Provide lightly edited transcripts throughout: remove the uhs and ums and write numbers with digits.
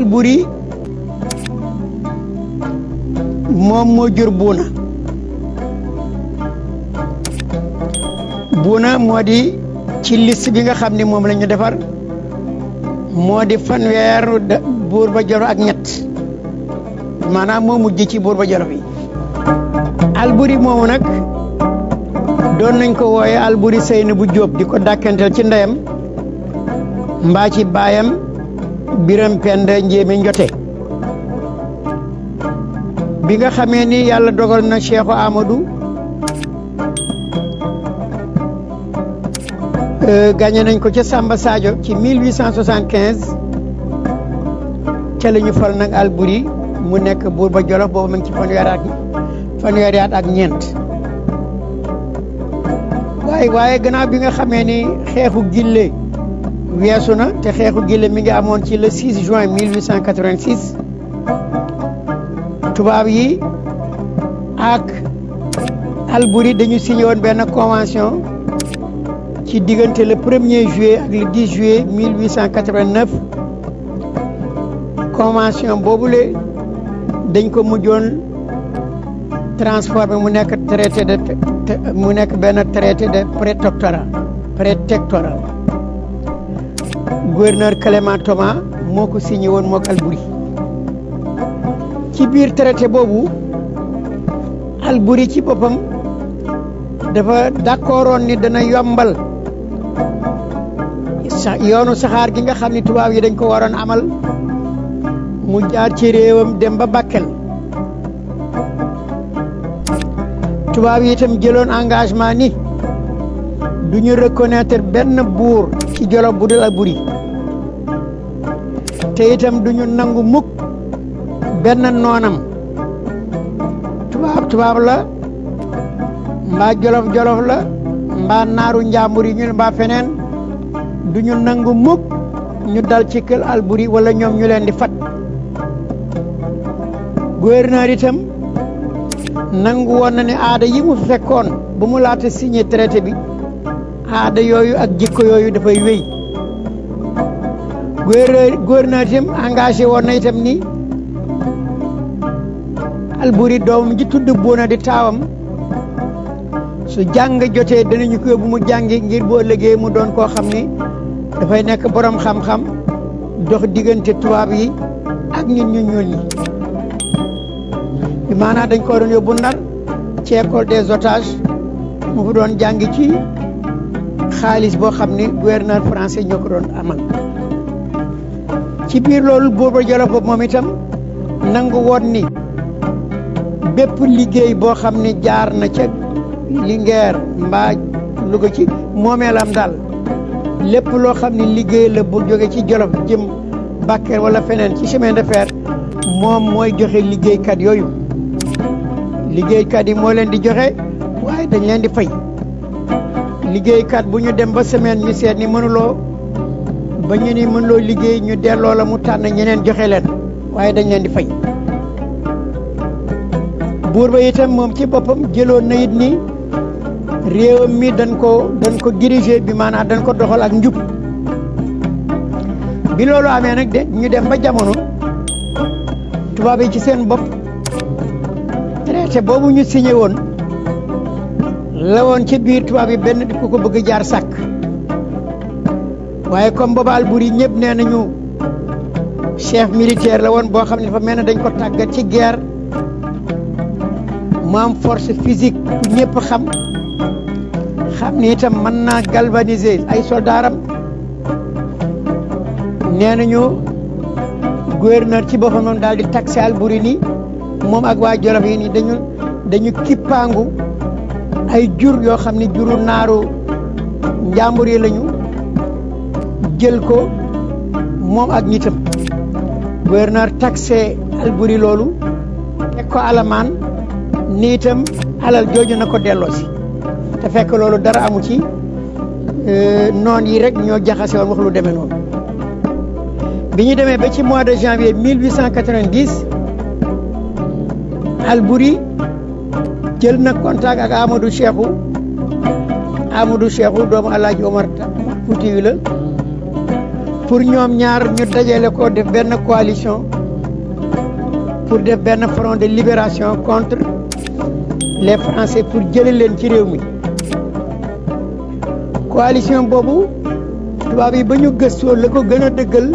Alburi moom moo jur Buuna moo di ci liste bi nga xam ne moom la ñu defar moo di fanweer buur ba Jolof ak ñett maanaam moo mujj ci buur ba Jolof yi. Alburi moomu nag doon nañ ko wooye Alburi Seynabu Jóob di ko dàkkantel ci ndeyam mbaa ci baayam Biram Penda Njéeme Njote. bi nga xamee ni yàlla dogal na Cheikhu Amadou gagné nañ ko ca Samba Sadio ci 1875 ca la ñu fal nag Alburi mu nekk buur ba Jolof boobu mu ngi ci fanweeri at ak ñeent. waaye gannaaw bi nga xamee ni xeexu Gille weesu na te xeexu Gille mi ngi amoon ci le 6 juin 1886 tubaab yi ak Alburi dañu signé woon benn convention ci diggante le 1er juillet ak le 10 juillet 1889 convention boobule dañ ko mujjoon transformé mu nekk benn traité de prétectorat gouverneur Clément Thomas moo ko signé woon mook Alburi. ci biir traité boobu Alburi ci boppam dafa d'accordoon ni dana yombal yoonu saxaar gi nga xam ni tubaab yi dañ ko waroon amal mu jaar ci réewam dem ba Bakel. tubaab yi itam jëloon engagement ni du ñu reconnaître benn buur ci Jolof bu dul Alburi te itam du ñu nangu mukk benn noonam tubaab la mbaa jolof la mbaa naaru njàmbur yi ñu mbaa feneen du ñu nangu mukk ñu dal ci kër Alburi wala ñoom ñu leen di fat. gouverneur itam nangu woon na ne aada yi mu fekkoon bu mu laata signé traité bi aada yooyu ak jikko yooyu dafay wéy. gouverneur itam engagé woon na itam ni Alburi doomam ji tudd Buuna di taawam su jàng jotee danañu ko yóbbu mu jàngi ngir boo liggéey mu doon koo xam ni dafay nekk borom xam-xam dox diggante tubaab yi ak ñun ñu ñuul ñi. bi maanaam dañ ko doon yóbbu Ndar ci école des otages mu fa doon jàngi ci xaalis boo xam ni gouverneur français ñoo ko doon amal. ci biir loolu buur ba Jolof boobu moom itam nangu woon ni bépp liggéey boo xam ni jaar na ca Linguère mbaa Louga ci moomeelam daal lépp loo xam ni liggéey la bu jóge ci Jolof jëm Bakel wala feneen ci chemin de fer moom mooy joxe liggéeykat yooyu. liggéeykat yi moo leen di joxe waaye dañ leen di fay. liggéeykat bu ñu dem ba semaine ñu seet ni mënuloo liggéey ñu delloo la mu tànn ñeneen joxe leen waaye dañ leen di fay. buur ba itam moom ci boppam jëloon na it ni réewam mi dañ ko diriger bi maanaam dañ ko doxal ak njub. bi loolu amee nag de ñu dem ba jamono tubaab yi ci seen bopp traité boobu ñu signé woon la woon ci biir tubaab yi benn di ko bëgg jaar sàkk. waaye comme booba Alburi ñëpp nee nañu chef militaire la woon boo xam ne dafa mel ne dañ ko tàggat ci guerre mu am force physique bu ñëpp xam ni itam mën naa galvaniser ay soldaaram. nee nañu gouverneur ci boppam moom daal di taxé Alburi ni moom ak waa Jolof yi ni dañu kippaangu ay jur yoo xam ne juru naaru njàmbur yi lañu jël ko moom ak ñitam. gouverneur taxé Alburi loolu teg ko alamaan ni itam alal jooju na ko delloosi te fekk loolu dara amu ci noon yi rek ñoo jaxase woon wax lu demee noonu. bi ñu demee ba ci mois de janvier 1890 Alburi jël na contact ak Amadou Cheikhou doomu Alaaji Omar Fuutiyu la pour ñoom ñaar ñu dajale ko def benn coalition pour def benn front de libération contre les Français pour jële leen ci réew mi. coalition boobu tubaab yi ba ñu gëstoo la ko gën a dëggal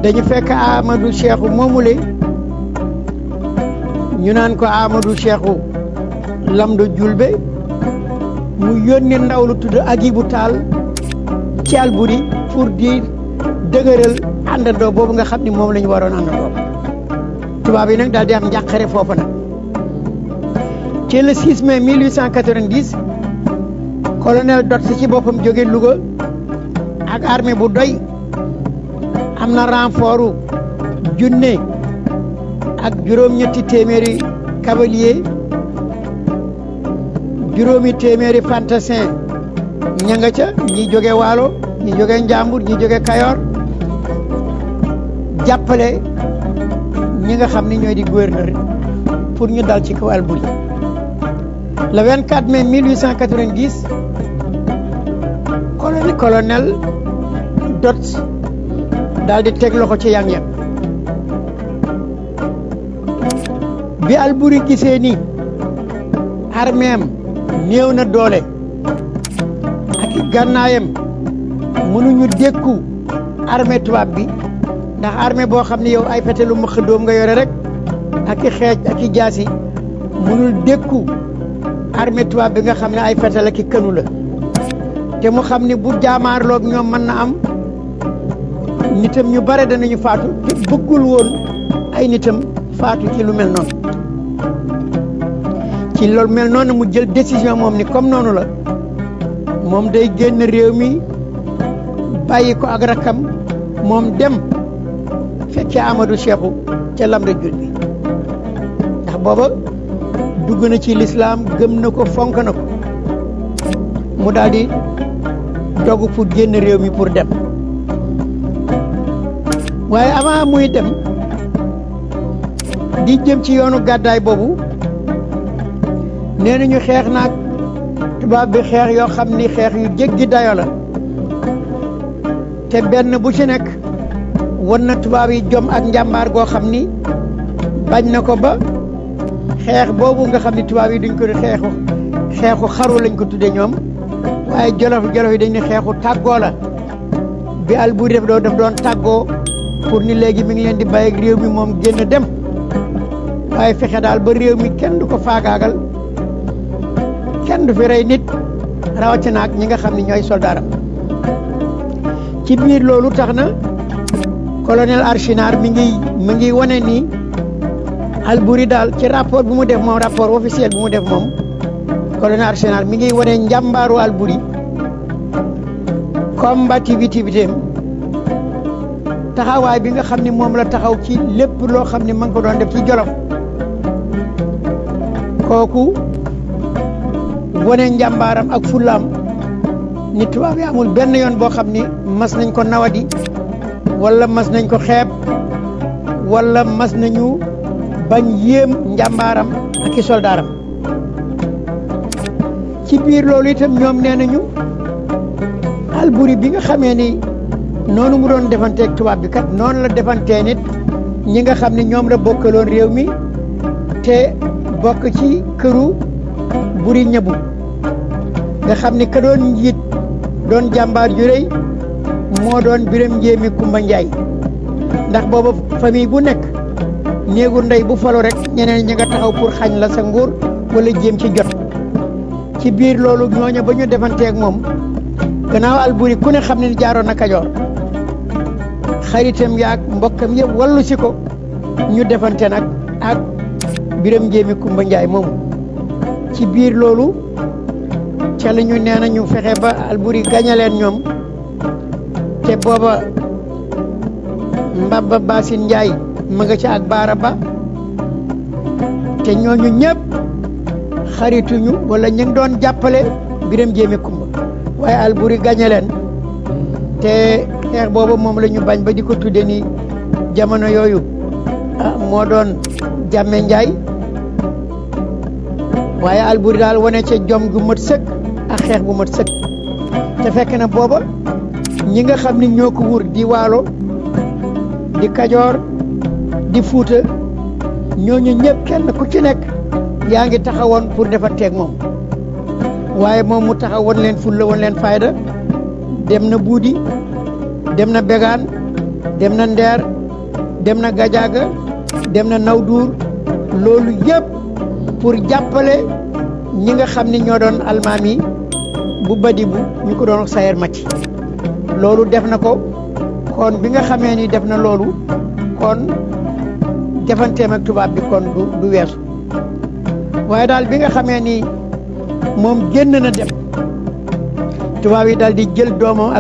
dañu fekk Amadou Cheikhou moomule ñu naan ko Amadou Cheikhou Lamdo Julbe mu yónni ndaw lu tudd Agibou Tall ci Albouri pour di dëgëral àndandoo boobu nga xam ni moom la ñu waroon àndandoo. tubaab yi nag daal di am njàqare foofu nag ci le 6 mai 1890 colonel Dodds ci boppam jóge Louga ak armée bu doy am na renfortu junne ak juróom-ñetti téeméeri cavalier juróomi téeméeri fantassin ña nga ca ñi jóge Waalo ñi jóge Njàmbur ñi jóge Kayoor jàppale ñi nga xam ni ñooy di gouverneur pour ñu dal ci kaw Albouri. le 24 mai 1890 colonel Dodds daal di teg loxo ci Yang-Yang bi Albouri gisee ni armée am néew na doole ak gànnaayam mënuñu dékku armée tubaab bi ndax armée boo xam ne yow ay fetelu mëq doom nga yore rek ak i xeej ak i jaasi mënul dékku armée tubaab bi nga xam ne ay fetel ak i kënu la te mu xam ni bu jaamaarloog ñoom mën na am nitam ñu bare danañu faatu te bëggul woon ay nitam faatu ci lu mel noonu ci loolu mel noonu mu jël décision moom ni comme noonu la moom day génn réew mi bàyyi ko ak rakkam moom dem fekkee Amadou Cheikhou ca Lamdo Julbe ndax booba dugg na ci lislaam gëm na ko fonk na ko mu daal di dogu pour génn réew mi pour dem waaye avant muy dem di jëm ci yoonu gàddaay boobu nee nañu xeex naag tubaab bi xeex yoo xam ni xeex yu jéggi dayo la te benn bu ci nekk won na tubaab yi jom ak njàmbaar goo xam ni bañ na ko ba xeex boobu nga xam ni tubaab yi duñ ko xeexu xaru lañ ko tudde ñoom waaye jolof yi dañ ne xeexu tàggoo la bi Albouri daf doon tàggoo pour ni léegi mi ngi leen di bàyyi ak réew mi moom génn dem waaye fexe daal ba réew mi kenn du ko faagaagal kenn du fi rey nit rawatina ak ñi nga xam ne ñooy soldaaram ci biir loolu tax na colonel Archinard mi ngi wane ni Albouri daal ci rapport bu mu def moom rapport officiel bu mu def moom colonel Archinard mi ngi wane njàmbaaru Albouri combativité taxawaay bi nga xam ne moom la taxaw ci lépp loo xam ne ma ngi ko doon def ci Jolof kooku wane njàmbaaram ak fullaam ni tubaab yi amul benn yoon boo xam ni mas nañ ko nawadi wala mas nañ ko xeeb wala mas nañu bañ yéem njàmbaaram ak i soldaaram ci biir loolu itam ñoom nee nañu Albouri bi nga xamee ni noonu mu doon defanteeg tubaab bi kat noonu la defantee nit ñi nga xam ne ñoom la bokkaloon réew mi te bokk ci këru Buri Ñabu nga xam ni ka doon njiit doon jàmbaar ju rëy moo doon Biram Njéemi Kumba Njaay ndax booba famille bu nekk néegu ndey bu falo rek ñeneen ñi nga taxaw pour xañ la sa nguur wala jéem ci jot ci biir loolu ñooña ba ñu defanteeg moom gannaaw Albouri ku ne xam ne jaaroon na Kajoor xaritam yaak mbokkam yëpp wallu si ko ñu defante nag ak Biram Njéemi Kumba Njaay moomu ci biir loolu ca la ñu nee na ñu fexe ba Albouri gañaleen ñoom te booba Mbaba Basin Njaay ma nga ca ak Baara Ba te ñooñu ñëpp xarituñu wala ñu ngi doon jàppale Biram Njéemi Kumba waaye Albouri gañaleen te xeex booba moom la ñu bañ ba di ko tudde ni jamono yooyu moo doon Jàmme Njaay waaye Albouri daal wane ca jom gu mat sëkk ak xeex bu mat sëkk te fekk na booba ñi nga xam ni ñoo ko wur di Waalo di Kajoor di Fuuta ñooñu ñëpp kenn ku ci nekk yaa ngi taxawoon pour defanteeg moom waaye moom mu taxaw woon leen fulla woon leen fayda dem na Buudi dem na Begaan dem na Ndeer dem na Gajaaga dem na Nawduur loolu yëpp pour jàppale ñi nga xam ni ñoo doon almaami bu Badibu ñu ko doon Sayer Mati loolu def na ko kon bi nga xamee ni def na loolu kon defanteem ak tubaab bi kon du weesu waaye daal bi nga xamee ni moom génn na dem tubaab yi daal di jël doomam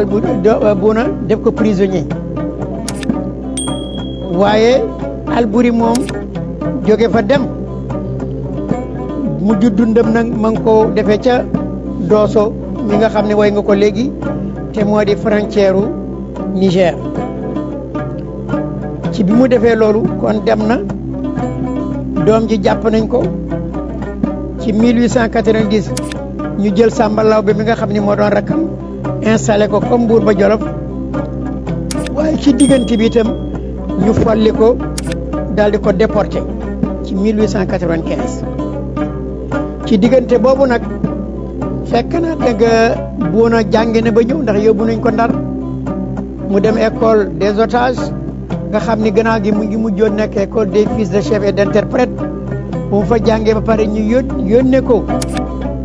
Buuna def ko prisonnier waaye Alburi moom jóge fa dem mujj dundam nag ma ngi ko defee ca Dooso mi nga xam ne way nga ko léegi te moo di frontière u Niger ci bi mu defee loolu kon dem na doom ji jàpp nañ ko ci 1890 ñu jël Samba Lawbe mi nga xam ni moo doon rakkam installé ko comme buur ba Jolof waaye ci diggante bi itam ñu folli ko daal di ko déporté ci 1895 ci diggante boobu nag fekk na dëgg Buuna jànge na ba ñëw ndax yóbbu nañ ko Ndar mu dem école des otages nga xam ni gannaaw gi mu ngi mujjoon nekk école des fils de chef et d'interprète bu mu fa jàngee ba pare ñu yónnee ko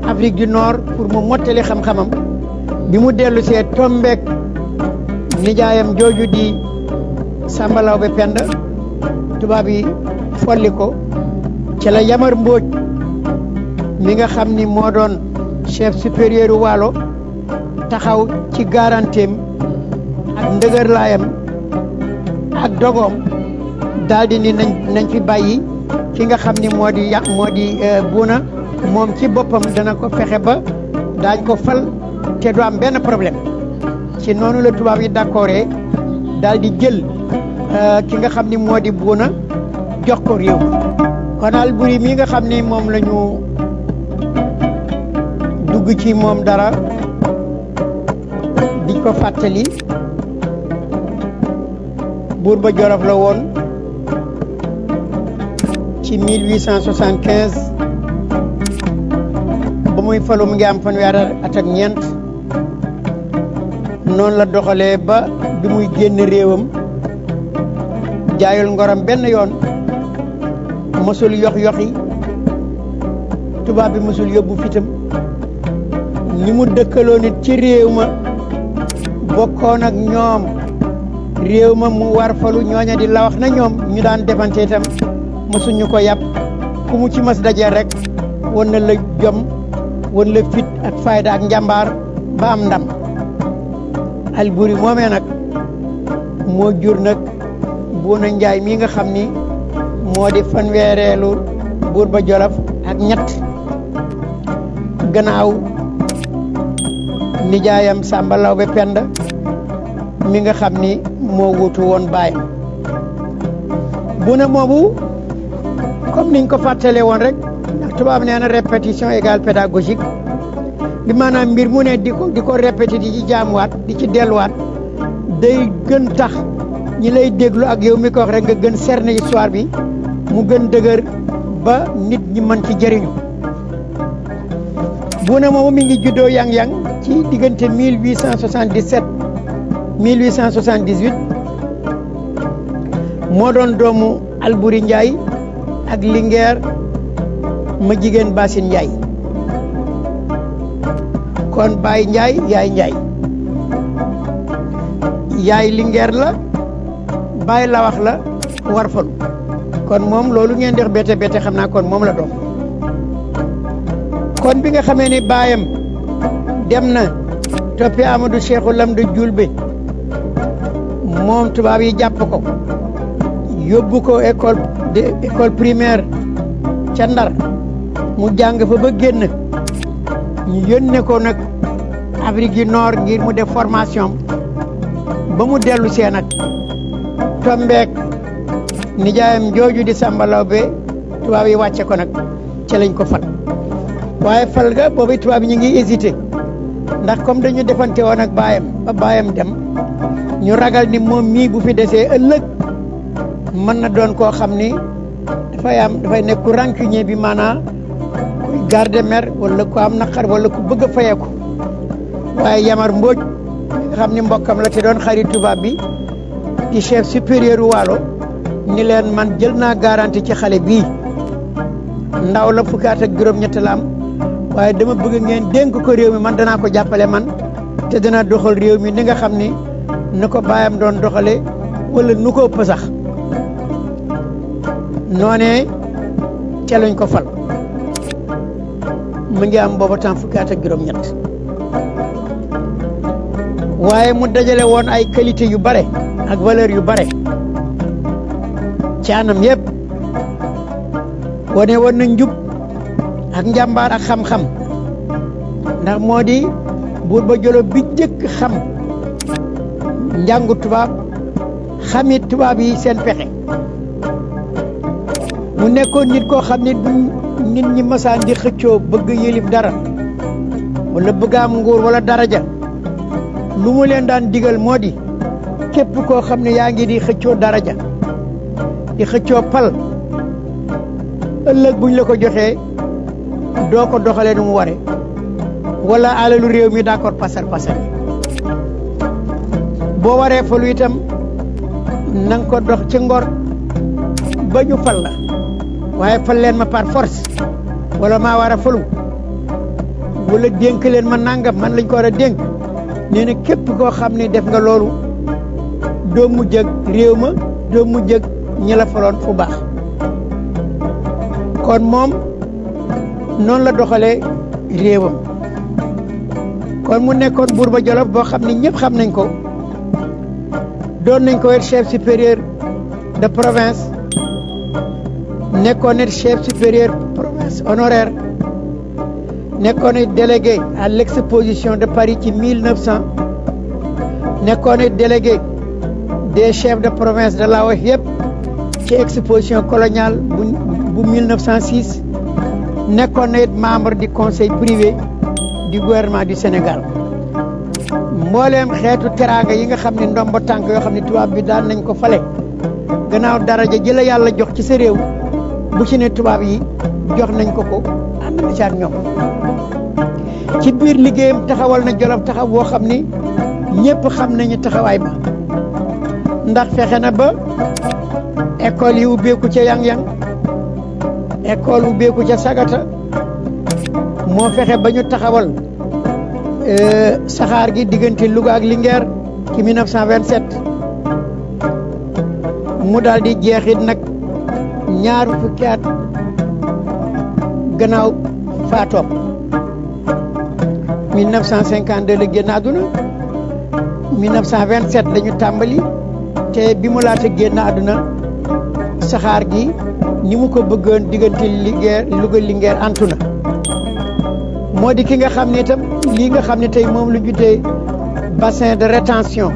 Afrique du Nord pour mu mottali xam-xamam bi mu dellu see tombeek nijaayam jooju di Samba Lawbe Penda tubaab yi folli ko ci la Yamar Mbóoj mi nga xam ni moo doon chef supérieur Waalo taxaw ci garanteem ak ndëgërlaayam ak dogoom daal di ni nañ fi bàyyi ki nga xam ni moo di Buuna moom ci boppam dana ko fexe ba daañ ko fal te du am benn problème ci noonu la tubaab yi d'accordé daal di jël ki nga xam ni moo di Buuna jox ko réew kon Alburi mi nga xam ni moom la ñu dugg ci moom dara di ko fàttali buur ba Jolof la woon ci 1875 ba muy falu mu ngi am fanweeri at ak ñeent noonu la doxalee ba bi muy génn réewam jaayul ngoram benn yoon mësul yox-yoxi tubaab bi mësul yóbbu fitam ñi mu dëkkaloo nit ci réew ma bokkoon ak ñoom réew ma mu war falu ñooña di la wax na ñoom ñu daan defante itam mësuñu ko yàpp ku mu ci mas dajee rek wan na la jom wan la fit ak fayda ak njàmbaar ba am ndam Alburi moomee nag moo jur nag Buuna Njaay mi nga xam ni moo di fanweereelu buur ba Jolof ak ñett gannaaw nijaayam Samba Lawbe Penda mi nga xam ni moo wutu woon baayam Buuna moomu comme niñ ko fàttalee woon rek ndax tubaab nee na répétition égale pédagogique bi maanaam mbir mu ne di ko répété di ci jaamuwaat di ci delluwaat day gën tax ñi lay déglu ak yow mi ko wax rek nga gën cerner histoire bi mu gën dëgër ba nit ñi mën ci jëriñu Buuna moomu mi ngi juddoo yang-yang ci diggante 1877 1878 moo doon doomu Alburi Njaay ak Linguère ma jigéen Basin Njaay kon Baay Njaay yaay Njaay yaay Linguère la Baay la wax la war falu kon moom loolu ngeen dex bete bete xam naa kon moom la doom kon bi nga xamee ni baayam dem na toppi Amadou Cheikhou Lamde Julbe moom tubaab yi jàpp ko yóbbu ko école primaire ca Ndar mu jàng fa ba génn ñu yónnee ko nag Afrique du Nord ngir mu def formation ba mu dellu see nag tombeek nijaayam jooju di Samba Lawbe tubaab yi wàcce ko nag ca lañ ko fal waaye fal ga boobu tubaab yi ñu ngi hésité ndax comme dañu defante woon ak baayam ba baayam dem ñu ragal ni moom mii bu fi desee ëllëg mën na doon koo xam ni dafay nekk ku rancunier bi maanaam kuy garde mer wala ku am naqar wala ku bëgg a fayeeku waaye Yamar Mbodj nga xam ni mbokkam la te doon xarit tubaab bi di chef supérieur Waalo ni leen man jël naa garantie ci xale bii ndaw la fukki at ak juróom-ñett la am waaye dama bëgg ngeen dénk ko réew mi man danaa ko jàppale man te dana doxal réew mi ni nga xam ni na ko baayam doon doxale wala nu ko ëpp sax noonee ca lañ ko fal mu ngi am booba temps fukki at ak juróom-ñett waaye mu dajale woon ay qualité yu bare ak valeur yu bare ci anam yëpp wane woon na njub ak njàmbaar ak xam-xam ndax moo di buur ba Jolof bi jëkk xam njàngu tubaab xamit tubaab yi seen pexe mu nekkoon nit koo xam ne du nit ñi masaan di xëccoo bëgg yëlif dara wala bëgg am nguur wala daraja lu mu leen daan digal moo di képp koo xam ne yaa ngi di xëccoo daraja di xëccoo pal ëllëg buñ la ko joxee doo ko doxalee nu mu ware wala alalu réew mi d'accord pasar boo waree falu itam na nga ko dox ci ngor ba ñu fal la waaye fal leen ma par force wala maa war a falu wala dénk leen ma nangam man lañ ko war a dénk nee na képp koo xam ne def nga loolu doo mujj ak réew ma doo mujj ak ñi la faloon fu baax kon moom noonu la doxalee réewam kon mu nekkoon buur ba Jolof boo xam ne ñëpp xam nañ ko doon nañ ko chef supérieur de province nekkoon chef supérieur province honoraire nekkoon délégué à l'exposition de Paris ci 1900 nekkoon délégué des chefs de province de Laos yëpp ci exposition coloniale bu 1906 nekkoon na it membre du conseil privé du gouvernement du Sénégal mbooleem xeetu teraanga yi nga xam ne ndombo tànk yoo xam ne tubaab bi daan nañ ko fale gannaaw daraja ji la yàlla jox ci sa réew bu ci ne tubaab yi jox nañ ko ànd na ci ak ñoom ci biir liggéeyam taxawal na Jolof taxaw boo xam ni ñëpp xam nañu taxawaay ba ndax fexe na ba école yi ubbeeku ca Yang-Yang école ubbeeku ca Sagata moo fexe ba ñu taxawal saxaar gi diggante Louga ak Linguère ci 1927 mu daal di jeexit nag ñaar fukki at gannaaw faatoom 1952 la génn àdduna 1927 la ñu tàmbali te bi mu laata génn àdduna saxaar gi ni mu ko bëggoon diggante Louga Linguère antu na moo di ki nga xam ne itam lii nga xam ne tey moom la juddee bassin de rétention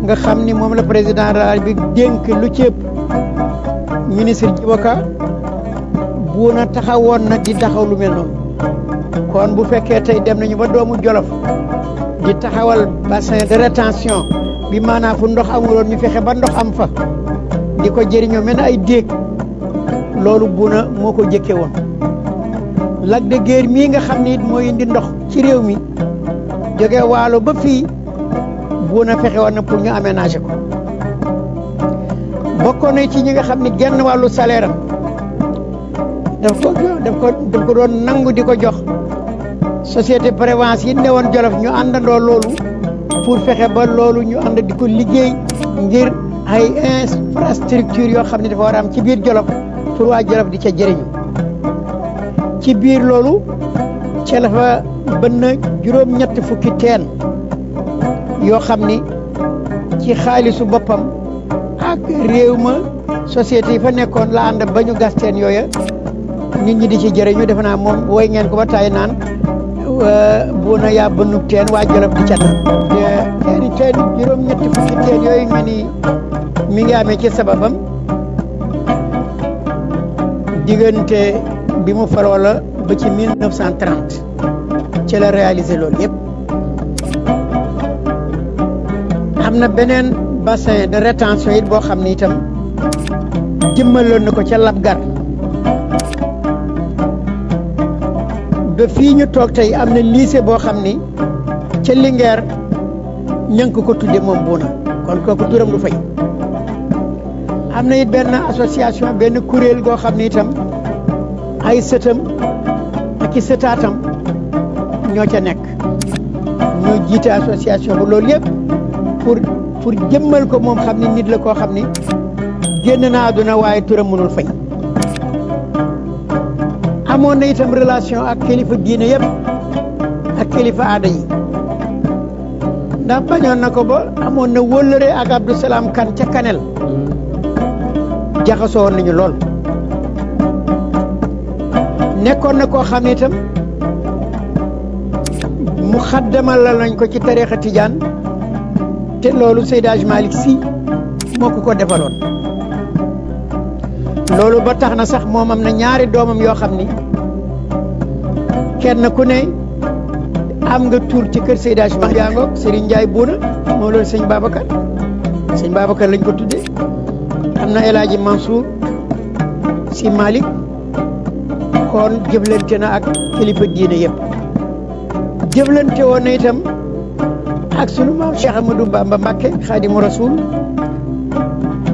nga xam ni moom la président de la République dénk lu ci ëpp ministre Djibo Ka bu na taxawoon na di taxaw lu mel noonu kon bu fekkee tey dem nañu ba doomu Jolof di taxawal bassin de rétention bi maanaam fu ndox amuloon ñu fexe ba ndox am fa di ko jëriñoo mel ne ay déeg loolu bu na moo ko jëkke woon Lac de Guiers mii nga xam ni it mooy indi ndox ci réew mi jóge Waalo ba fii bu na fexe woon na pour ñu aménager ko bokkoon na ci ñi nga xam ni genn wàllu salaire am daf ko doon nangu di ko jox société prévoyance yi ne woon Jolof ñu àndandoo loolu pour fexe ba loolu ñu ànd di ko liggéey ngir ay infrastructure yoo xam ne dafa war a am ci biir Jolof pour waa Jolof di ca jëriñu ci biir loolu ca la fa bënn juróom-ñett fukki teen yoo xam ni ci xaalisu boppam ak réew ma société yi fa nekkoon la ànd ba ñu gas teen yooya nit ñi di ci jëriñu defe naa moom woy ngeen ko ba tay naan bu na yaa bënnub teen waa Jolof di cat teen juróom-ñetti fukki teen yooyu ñu ni mi ngi amee ci sababam diggante bi mu faloo la ba ci 1930 ci la réalisé loolu yëpp am na beneen bassin de rétention it boo xam ni itam jëmmaloon na ko ca Labgar ba fii ñu toog tey am na lycée boo xam ni ca Linguère ñank ko tudde moom Bouna kon kooku turam du fay. am na it benn association benn kuréel goo xam ni itam ay sëtam ak i sëtaatam ñoo ca nekk ñoo jiite association bu loolu yëpp pour jëmmal ko moom xam ni nit la koo xam ni génn na àdduna waaye turam mënul fay. amoon na itam relation ak kilifa diine yëpp ak kilifa aada yi ndax bañoon na ko ba amoon na wóllëre ak Abdou Salam Kane ca Kanel jaxasoo woon nañu lool. nekkoon na koo xam ne itam mu xaddamal la nañ ko ci tariixa tijaan te loolu Seydi Hadji Malick Sy moo ko defaloon. loolu ba tax na sax moom am na ñaari doomam yoo xam ni kenn ku ne am nga tur ci kër Seydi Hadji Malick yaa ngoog Serigne Ndiaye Bouna moom loolu sëñ Babacar lañ ko tuddee. am na El Hadji Mansour Sy Malick kon jëflante na ak kilifa diine yëpp jëflante woon na itam ak sunu maam Cheikh Amadou Bamba Mbacké Khadimu Rasoul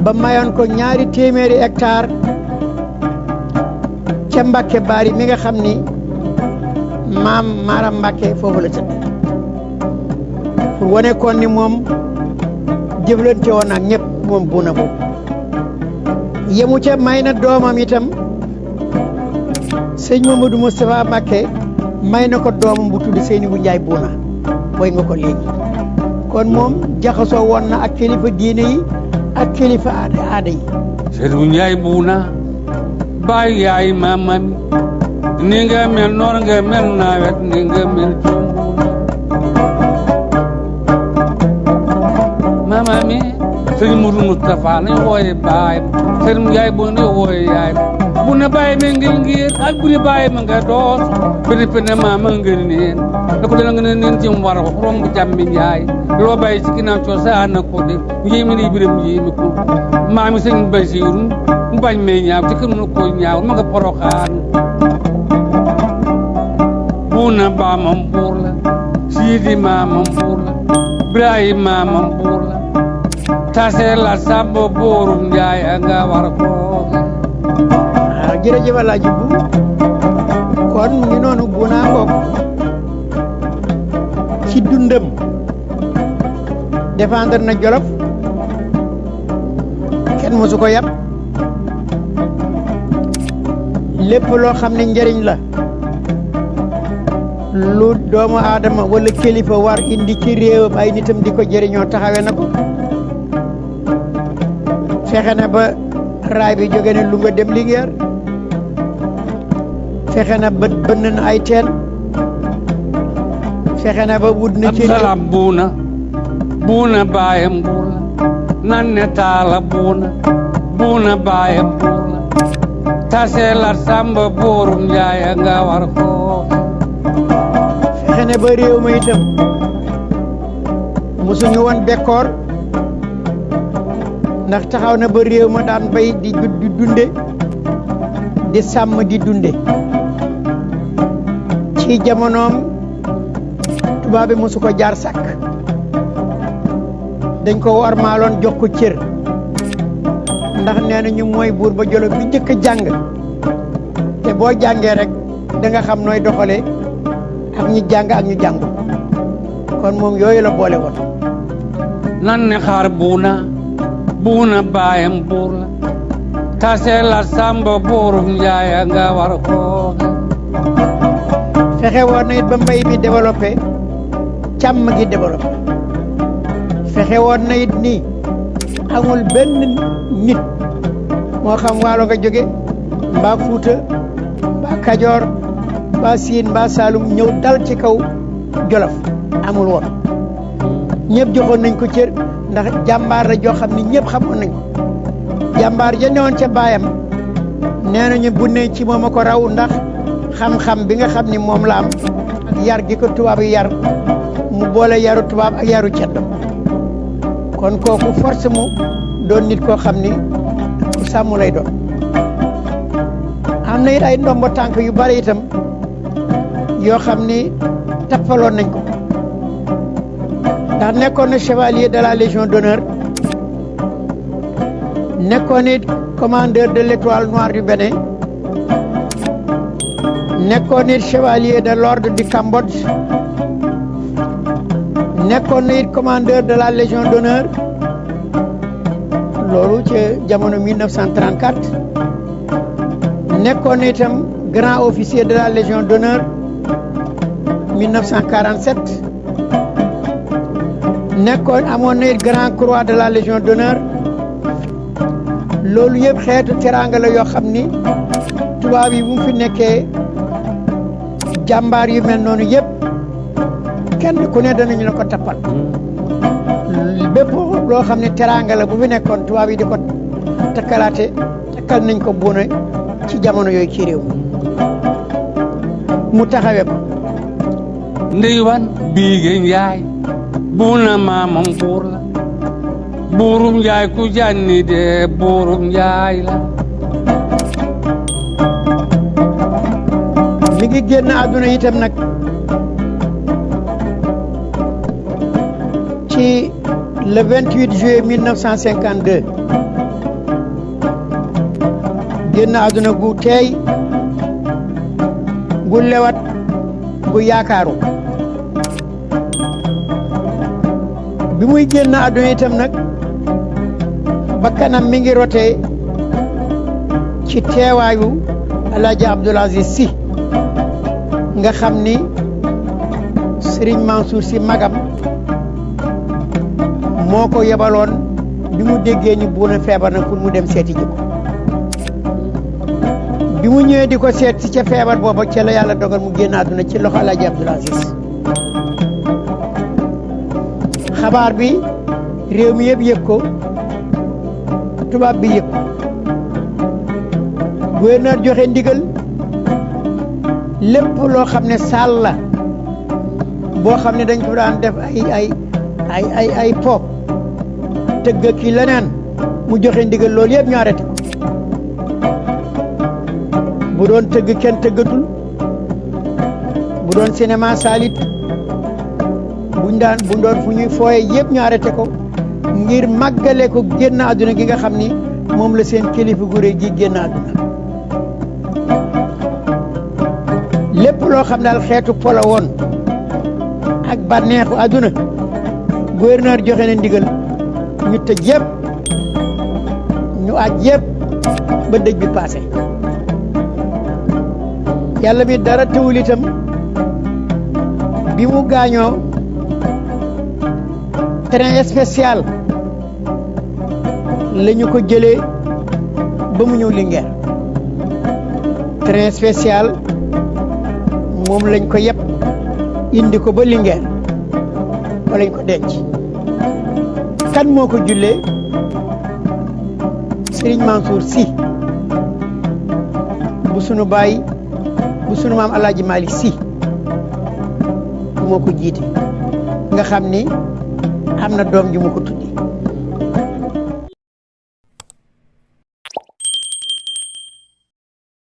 ba mayoon ko 200 hectares ca Mbacké Bari mi nga xam ni maam Maram Mbacké foofu la tëdd pour wane kon ni moom jëflante woon ak ñëpp moom Bouna boobu yemu ca may na doomam itam sëñ Mamadou Moustapha Mbacké may na ko doomam bu tudd Seynabou Ndiaye Bouna mooy nga ko léegi kon moom jaxasoo woon na ak kilifa diine yi ak kilifa aada yi. Seynabou Ndiaye Bouna baay yaay maamam ni nga mel noor nga mel nawet ni nga mel maamami sëñ Moudou Moustapha lañ wooye baay Seynabou Ndiaye Bouna wooye yaay Bouna baay me ngir ak Bouna baay ma nga doos pene maama nga neen da ko dana nga neen ci mu war a romb jàmbi Njaay loo bàyyi ci ginnaaw cosaan na ko def yéemi ni biram yéemi ko maami sëñ Basiiru mu bañ may ñaaw ci kër mu ko ñaaw ma nga Poroxaan Bouna baamam buur la Siidi maamam buur la Ibrahima maamam buur la tase la Samba boorum Njaay a nga war ko jërëjëf Alaaji Bu kon mu ngi noonu Bouna ngoog ci dundam défendre na Jolof kenn mosu ko yàpp lépp loo xam ne njëriñ la lu doomu aadama wala kilifa war indi ci réewam ay nitam di ko jëriñoo taxawe na ko fexe na ba raay bi jóge na Louga dem Linguère fexe na ba bënn na ay teen fexe na ba wut na ci Abdou Bouna baayam buur la nan ne taala Bouna baayam buur la tase la Samba boorum Njaay a nga war ko fexe na ba réew ma itam musuñu woon bekkoor ndax taxaw na ba réew ma daan bay di dunde di sàmm di dunde ci jamonoom tubaab bi mosu ko jaar sàkk dañ ko warmaaloon jox ko cër ndax nee na ñu mooy buur ba Jolof bi njëkk a jàng te boo jàngee rek da nga xam nooy doxalee ak ñi jàng ak ñu jàngul kon moom yooyu la boole woon. nan ne xaar Bouna baayam buur la tase la Samba boorum Njaay a nga war ko fexe woon na it ba mbay mi développé càmm gi développé fexe woon na it nii amul benn nit moo xam Waalo nga jóge mbaa Fuuta mbaa Kajoor mbaa Siin mbaa Saalum ñëw dal ci kaw Jolof amul woon ñëpp joxoon nañ ko cër ndax jàmbaar la joo xam ni ñëpp xamoon nañ ko jàmbaar ja newoon ca baayam nee nañu bu ne ci moom a ko raw ndax xam-xam bi nga xam ni moom la am ak yar gi ko tubaab yi yar mu boole yaru tubaab ak yaru ceddo kon kooku force mu doon nit koo xam ni ku sàmm lay doon. am na it ay ndombo tànk yu bari itam yoo xam ni tappaloon nañ ko ndax nekkoon na chevalier de la Légion d'honneur, nekkoon it commandeur de l'étoile noire du Bénin, nekkoon it chevalier de l'ordre du Cambodge, nekkoon na it commandeur de la Légion d'honneur loolu ci jamono 1934, nekkoon na itam grand officier de la Légion d'honneur 1947, nekkoon amoon na it grand croix de la Légion d'honneur. loolu yëpp xeetu teraanga la yoo xam ni tubaab yi bu mu fi nekkee jàmbaar yu mel noonu yëpp kenn ku ne danañu la ko tappal. bépp loo xam ne teraanga la bu fi nekkoon tubaab yi di ko takkal nañ ko buuna ci jamono yooyu ci réew mu taxawee ko. ndeywan biige njaay buuna maamam buur la buurum njaay ku janni de buurum njaay la. mi ngi génn àdduna itam nag ci le 28 juillet 1952 génn àdduna gu teey gu lewat gu yaakaaru. bi muy génn àdduna itam nag bakkanam mi ngi rotee ci teewaayu Alaaji Abdoul Aziz Sy nga xam ni Serigne Mansour Sy magam moo ko yebaloon bi mu déggee ni buuna feebar na pour mu dem seeti ji ko. bi mu ñëwee di ko seet si ca feebar booba ca la yàlla dogal mu génn àdduna ci loxo Alaaji Abdoul Aziz. xabaar bi réew mi yëpp yëg ko, tubaab bi yëg ko, gouverneur joxe ndigal lépp loo xam ne saal la boo xam ne dañ ko daan def ay po tëgg ki leneen mu joxe ndigal loolu yëpp ñu arrêté ko. bu doon tëgg kenn tëggatul, bu doon cinéma saalit, bu doon fu ñuy fooye yëpp ñu arrêté ko ngir màggale ko génn àdduna gi nga xam ni moom la seen kilifa gu rëy gi génn àdduna. lépp loo xam daal xeetu polo woon ak bànneexu àdduna gouverneur joxe na ndigal ñu tëj yëpp, ñu aj yëpp ba dëj bi passé. yàlla mi dara teewul itam bi mu gaañoo train spécial la ñu ko jëlee ba mu ñëw Linguère. train spécial moom lañ ko yëpp indi ko ba Linguère fa lañ ko denc. kan moo ko jullee? Serigne Mansour Sy bu sunu baay bu sunu maam Alaaji Malick Sy moo ko jiite nga xam ni am na doom ji mu ko tuddi.